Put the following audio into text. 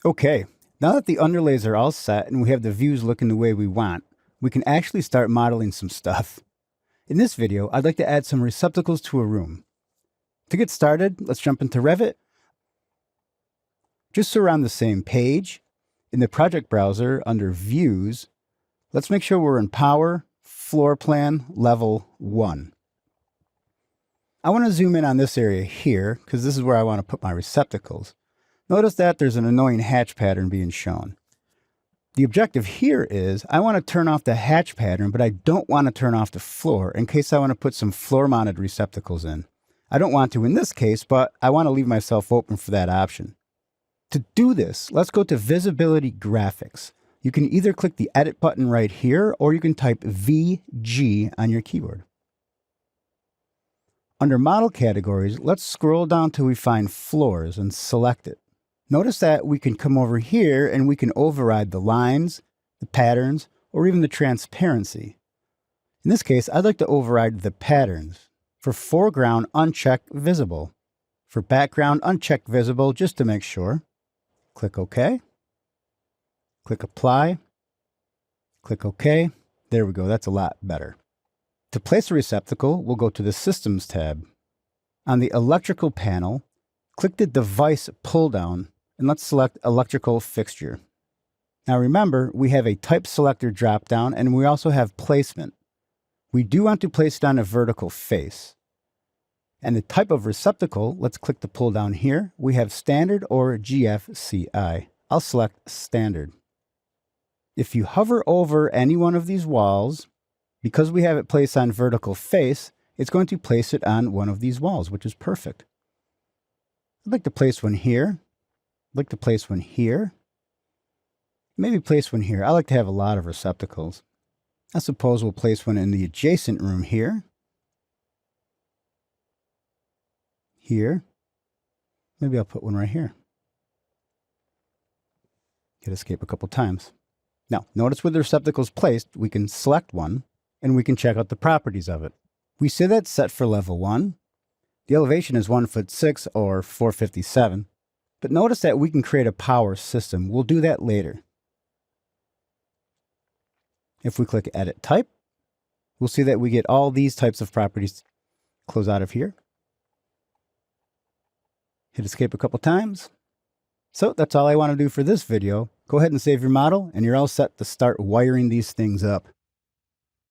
Okay, now that the underlays are all set and we have the views looking the way we want, we can actually start modeling some stuff. In this video, I'd like to add some receptacles to a room. To get started, let's jump into Revit. Just so we're on the same page, in the project browser under Views, let's make sure we're in Power, Floor Plan, Level 1. I want to zoom in on this area here because this is where I want to put my receptacles. Notice that there's an annoying hatch pattern being shown. The objective here is I want to turn off the hatch pattern, but I don't want to turn off the floor in case I want to put some floor-mounted receptacles in. I don't want to in this case, but I want to leave myself open for that option. To do this, let's go to Visibility Graphics. You can either click the Edit button right here, or you can type VG on your keyboard. Under Model Categories, let's scroll down till we find Floors and select it. Notice that we can come over here and we can override the lines, the patterns, or even the transparency. In this case, I'd like to override the patterns. For foreground, uncheck Visible. For background, uncheck Visible just to make sure. Click OK. Click Apply. Click OK. There we go, that's a lot better. To place a receptacle, we'll go to the Systems tab. On the Electrical panel, click the Device pull-down and let's select Electrical Fixture. Now remember, we have a Type Selector drop-down and we also have Placement. We do want to place it on a vertical face. And the type of receptacle, let's click the pull-down here. We have Standard or GFCI. I'll select Standard. If you hover over any one of these walls, because we have it placed on vertical face, it's going to place it on one of these walls, which is perfect. I'd like to place one here. I'd like to place one here. Maybe place one here. I like to have a lot of receptacles. I suppose we'll place one in the adjacent room here. Here. Maybe I'll put one right here. Hit escape a couple times. Now, notice where the receptacle is placed, we can select one and we can check out the properties of it. We say that's set for level 1. The elevation is 1'6" or 457. But notice that we can create a power system. We'll do that later. If we click Edit Type, we'll see that we get all these types of properties. Close out of here. Hit escape a couple times. So that's all I want to do for this video. Go ahead and save your model and you're all set to start wiring these things up.